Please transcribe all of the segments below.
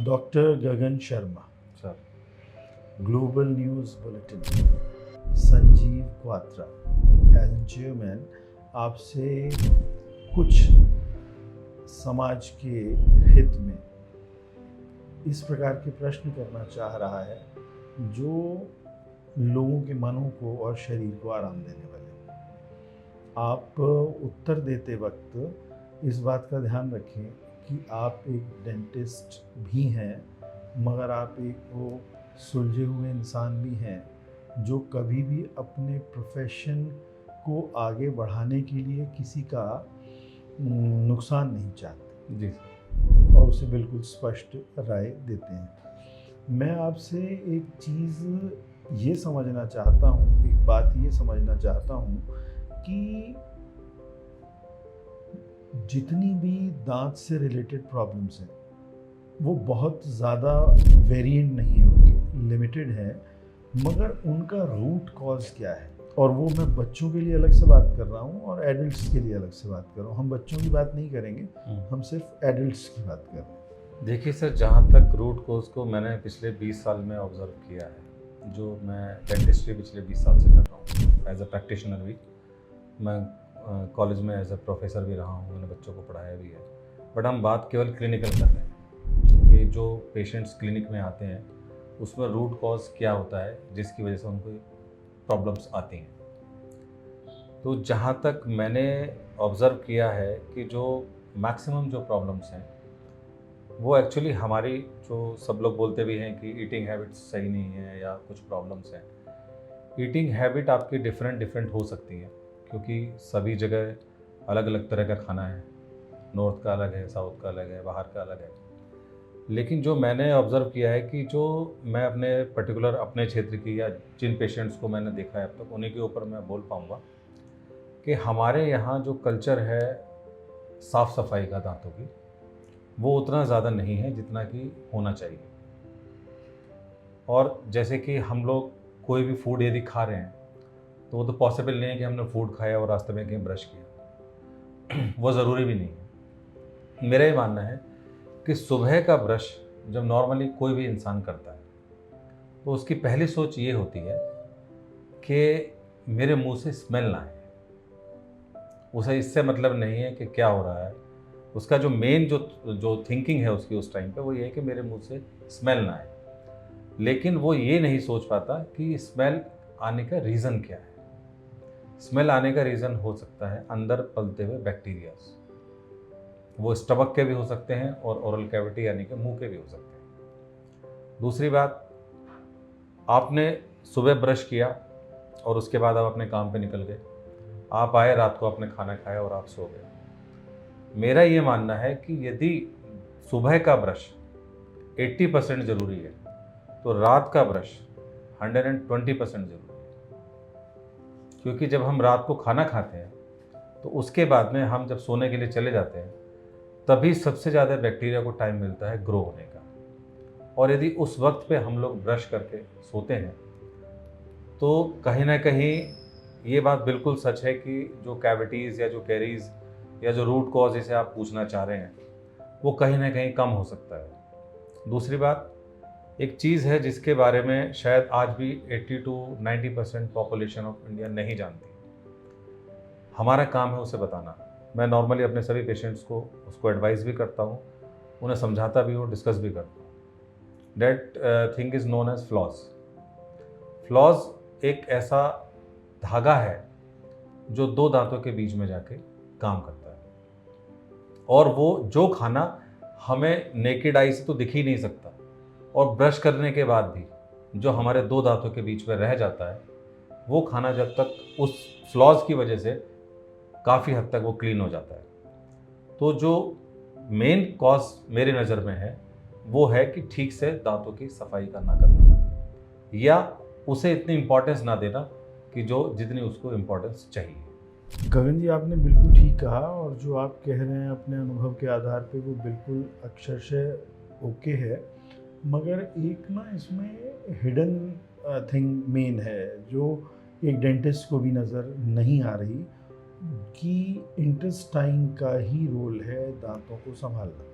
Doctor Gagan Sharma, sir. Global news bulletin, Sanjeev Kwatra, as chairman आपसे कुछ समाज के हित में इस प्रकार के प्रश्न करना चाह रहा है जो लोगों के मनों को और शरीर को आराम देने वाले। आप उत्तर देते वक्त इस बात का ध्यान रखें कि आप एक डेंटिस्ट भी हैं, मगर आप एक वो सुलझे हुए इंसान भी हैं जो कभी भी अपने प्रोफेशन को आगे बढ़ाने के लिए किसी का नुकसान नहीं चाहते जी और उसे बिल्कुल स्पष्ट राय देते हैं। मैं आपसे एक चीज़ ये समझना चाहता हूँ, एक बात ये समझना चाहता हूँ कि जितनी भी दांत से रिलेटेड प्रॉब्लम्स हैं वो बहुत ज़्यादा वेरिएंट नहीं है, उनके लिमिटेड है, मगर उनका रूट कॉज क्या है। और वो मैं बच्चों के लिए अलग से बात कर रहा हूँ और एडल्ट्स के लिए अलग से बात कर रहा हूँ। हम बच्चों की बात नहीं करेंगे, हम सिर्फ एडल्ट्स की बात कर रहे हैं। देखिए सर, जहाँ तक रूट कोज को मैंने पिछले 20 साल में ऑब्ज़र्व किया है, जो मैं डेंटिस्ट्री पिछले 20 साल से कर रहा हूँ एज अ प्रैक्टिशनर भी, मैं कॉलेज में एज अ प्रोफेसर भी रहा हूँ, मैंने बच्चों को पढ़ाया भी है। बट हम बात केवल क्लिनिकल कर रहे हैं कि जो पेशेंट्स क्लिनिक में आते हैं उसमें रूट कॉज क्या होता है जिसकी वजह से उनको प्रॉब्लम्स आती हैं। तो जहाँ तक मैंने ऑब्ज़र्व किया है कि जो मैक्सिमम जो प्रॉब्लम्स हैं वो एक्चुअली हमारी, जो सब लोग बोलते भी हैं कि ईटिंग हैबिट्स सही नहीं है या कुछ प्रॉब्लम्स हैं। ईटिंग हैबिट आपकी डिफरेंट हो सकती है क्योंकि सभी जगह अलग अलग तरह का खाना है, नॉर्थ का अलग है, साउथ का अलग है, बाहर का अलग है। लेकिन जो मैंने ऑब्ज़र्व किया है कि जो मैं अपने पर्टिकुलर अपने क्षेत्र की या जिन पेशेंट्स को मैंने देखा है अब तक, उन्हीं के ऊपर मैं बोल पाऊँगा कि हमारे यहाँ जो कल्चर है साफ़ सफाई का दांतों की, वो उतना ज़्यादा नहीं है जितना कि होना चाहिए। और जैसे कि हम लोग कोई भी फूड यदि खा रहे हैं तो वो तो पॉसिबल नहीं है कि हमने फूड खाया और रास्ते में कहीं ब्रश किया वो ज़रूरी भी नहीं है। मेरा ये मानना है कि सुबह का ब्रश जब नॉर्मली कोई भी इंसान करता है तो उसकी पहली सोच ये होती है कि मेरे मुंह से स्मेल ना आए। उसे इससे मतलब नहीं है कि क्या हो रहा है, उसका जो मेन जो थिंकिंग है उसकी उस टाइम पे वो ये है कि मेरे मुंह से स्मेल ना आए। लेकिन वो ये नहीं सोच पाता कि स्मेल आने का रीज़न क्या है। स्मेल आने का रीज़न हो सकता है अंदर पलते हुए बैक्टीरियाज, वो स्टमक के भी हो सकते हैं और ओरल कैविटी यानी कि मुंह के भी हो सकते हैं। दूसरी बात, आपने सुबह ब्रश किया और उसके बाद आप अपने काम पे निकल गए, आप आए, रात को आपने खाना खाया और आप सो गए। मेरा ये मानना है कि यदि सुबह का ब्रश 80% ज़रूरी है तो रात का ब्रश 120% ज़रूरी है। क्योंकि जब हम रात को खाना खाते हैं तो उसके बाद में हम जब सोने के लिए चले जाते हैं तभी सबसे ज़्यादा बैक्टीरिया को टाइम मिलता है ग्रो होने का। और यदि उस वक्त पे हम लोग ब्रश करके सोते हैं तो कहीं ना कहीं ये बात बिल्कुल सच है कि जो कैविटीज़ या जो कैरीज़ या जो रूट कॉज जिसे आप पूछना चाह रहे हैं वो कहीं ना कहीं कम हो सकता है। दूसरी बात, एक चीज़ है जिसके बारे में शायद आज भी 80 to 90% पॉपुलेशन ऑफ इंडिया नहीं जानती, हमारा काम है उसे बताना। मैं नॉर्मली अपने सभी पेशेंट्स को उसको एडवाइस भी करता हूँ, उन्हें समझाता भी हूँ, डिस्कस भी करता हूँ। That thing is known as floss. Floss एक ऐसा धागा है जो दो दांतों के बीच में जाके काम करता है और वो जो खाना हमें नेकेड आई से तो दिख ही नहीं सकता और ब्रश करने के बाद भी जो हमारे दो दांतों के बीच में रह जाता है वो खाना जब तक उस फ्लॉज की वजह से काफ़ी हद तक वो क्लीन हो जाता है। तो जो मेन कॉज मेरी नज़र में है वो है कि ठीक से दांतों की सफाई का ना करना या उसे इतनी इम्पोर्टेंस ना देना कि जो जितनी उसको इम्पोर्टेंस चाहिए। गगन जी, आपने बिल्कुल ठीक कहा और जो आप कह रहे हैं अपने अनुभव के आधार पे वो बिल्कुल अक्षरशः ओके है, मगर एक ना इसमें हिडन थिंग मेन है जो एक डेंटिस्ट को भी नज़र नहीं आ रही कि इंटेस्टाइन का ही रोल है दांतों को संभालना।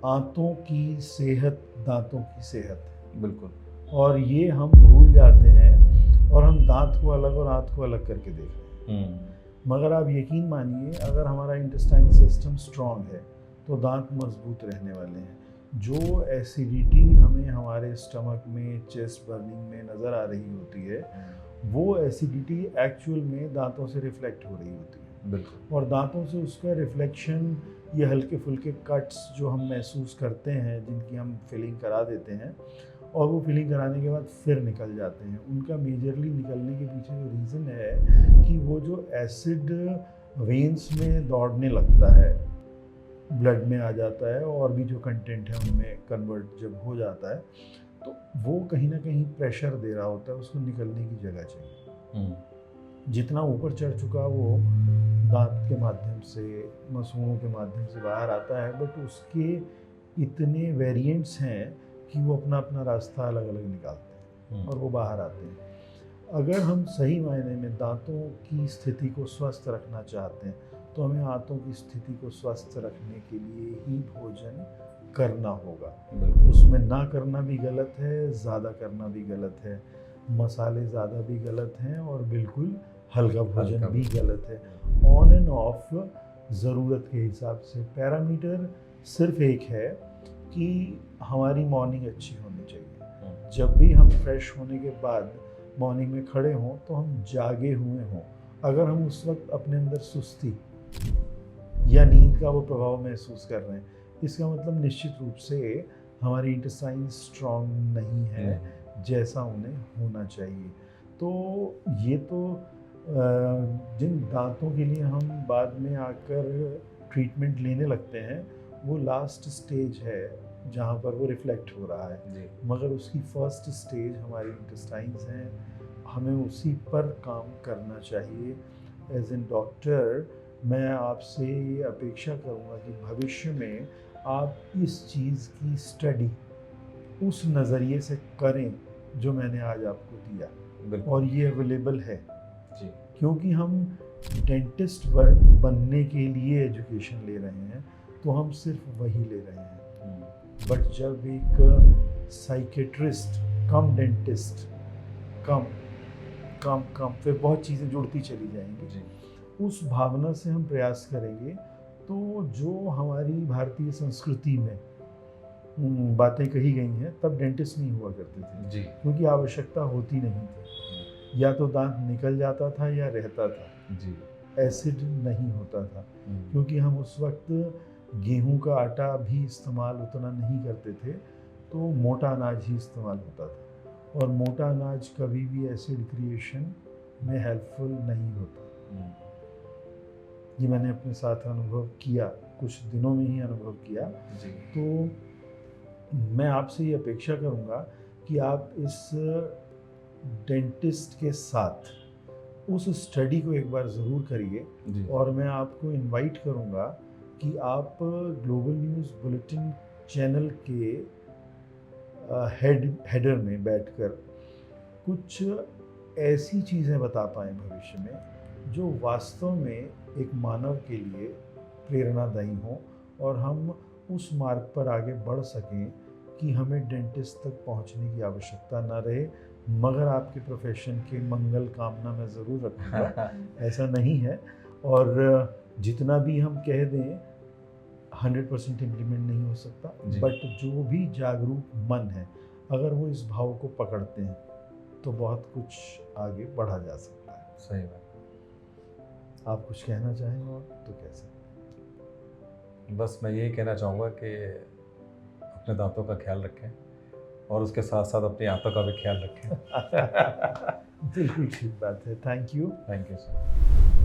आंतों की सेहत दांतों की सेहत है, बिल्कुल। और ये हम भूल जाते हैं और हम दांत को अलग और आंत को अलग करके देख रहे हैं। मगर आप यकीन मानिए, अगर हमारा इंटेस्टाइन सिस्टम स्ट्रांग है तो दांत मजबूत रहने वाले हैं। जो एसिडिटी हमें हमारे स्टमक में, चेस्ट बर्निंग में नज़र आ रही होती है, वो एसिडिटी एक्चुअल में दांतों से रिफ्लेक्ट हो रही होती है। बिल्कुल। और दांतों से उसका रिफ्लेक्शन, ये हल्के फुल्के कट्स जो हम महसूस करते हैं, जिनकी हम फिलिंग करा देते हैं और वो फिलिंग कराने के बाद फिर निकल जाते हैं, उनका मेजरली निकलने के पीछे जो रीज़न है कि वो जो एसिड वेन्स में दौड़ने लगता है, ब्लड में आ जाता है और भी जो कंटेंट है उनमें कन्वर्ट जब हो जाता है, तो वो कहीं ना कहीं प्रेशर दे रहा होता है, उसको निकलने की जगह चाहिए। जितना ऊपर चढ़ चुका वो दांत के माध्यम से, मसूड़ों के माध्यम से बाहर आता है, बट उसके इतने वेरिएंट्स हैं कि वो अपना अपना रास्ता अलग अलग निकालते हैं और वो बाहर आते हैं। अगर हम सही मायने में दांतों की स्थिति को स्वस्थ रखना चाहते हैं तो हमें दांतों की स्थिति को स्वस्थ रखने के लिए ही भोजन करना होगा। उसमें ना करना भी गलत है, ज़्यादा करना भी गलत है, मसाले ज़्यादा भी गलत हैं और बिल्कुल हल्का भोजन भी गलत है। ऑन एंड ऑफ ज़रूरत के हिसाब से। पैरामीटर सिर्फ एक है कि हमारी मॉर्निंग अच्छी होनी चाहिए। जब भी हम फ्रेश होने के बाद मॉर्निंग में खड़े हों तो हम जागे हुए हों। अगर हम उस वक्त अपने अंदर सुस्ती या नींद का वो प्रभाव महसूस कर रहे हैं, इसका मतलब निश्चित रूप से हमारी इंटेस्टाइन स्ट्रॉन्ग नहीं है जैसा उन्हें होना चाहिए। तो ये तो जिन दांतों के लिए हम बाद में आकर ट्रीटमेंट लेने लगते हैं, वो लास्ट स्टेज है जहाँ पर वो रिफ्लेक्ट हो रहा है। मगर उसकी फर्स्ट स्टेज हमारी इंटेस्टाइन्स हैं, हमें उसी पर काम करना चाहिए। एज एन डॉक्टर मैं आपसे ये अपेक्षा करूँगा कि भविष्य में आप इस चीज़ की स्टडी उस नज़रिए से करें जो मैंने आज आपको दिया, और ये अवेलेबल है जी। क्योंकि हम डेंटिस्ट बनने के लिए एजुकेशन ले रहे हैं तो हम सिर्फ वही ले रहे हैं, बट जब एक साइकेट्रिस्ट कम डेंटिस्ट कम कम कम फिर बहुत चीज़ें जुड़ती चली जाएंगी जी। उस भावना से हम प्रयास करेंगे तो जो हमारी भारतीय संस्कृति में बातें कही गई हैं, तब डेंटिस्ट नहीं हुआ करते थे जी। क्योंकि आवश्यकता होती नहीं थी, या तो दांत निकल जाता था या रहता था जी। एसिड नहीं होता था, क्योंकि हम उस वक्त गेहूं का आटा भी इस्तेमाल उतना नहीं करते थे, तो मोटा अनाज ही इस्तेमाल होता था, और मोटा अनाज कभी भी एसिड क्रिएशन में हेल्पफुल नहीं होता। ये मैंने अपने साथ अनुभव किया, कुछ दिनों में ही अनुभव किया जी। तो मैं आपसे ये अपेक्षा करूँगा कि आप इस डेंटिस्ट के साथ उस स्टडी को एक बार ज़रूर करिए, और मैं आपको इनवाइट करूँगा कि आप ग्लोबल न्यूज़ बुलेटिन चैनल के हेडर में बैठकर कुछ ऐसी चीज़ें बता पाएँ भविष्य में जो वास्तव में एक मानव के लिए प्रेरणादायी हों, और हम उस मार्ग पर आगे बढ़ सकें कि हमें डेंटिस्ट तक पहुंचने की आवश्यकता ना रहे। मगर आपके प्रोफेशन के मंगल कामना मैं ज़रूर रखूँगा, ऐसा नहीं है, और जितना भी हम कह दें 100% इम्प्लीमेंट नहीं हो सकता, बट जो भी जागरूक मन है, अगर वो इस भाव को पकड़ते हैं तो बहुत कुछ आगे बढ़ा जा सकता है। सही बात। आप कुछ कहना चाहेंगे और तो कह सकते? बस मैं यही कहना चाहूँगा कि अपने दांतों का ख्याल रखें और उसके साथ साथ अपनी आंतों का भी ख्याल रखें। बिल्कुल ठीक बात है। Thank you sir.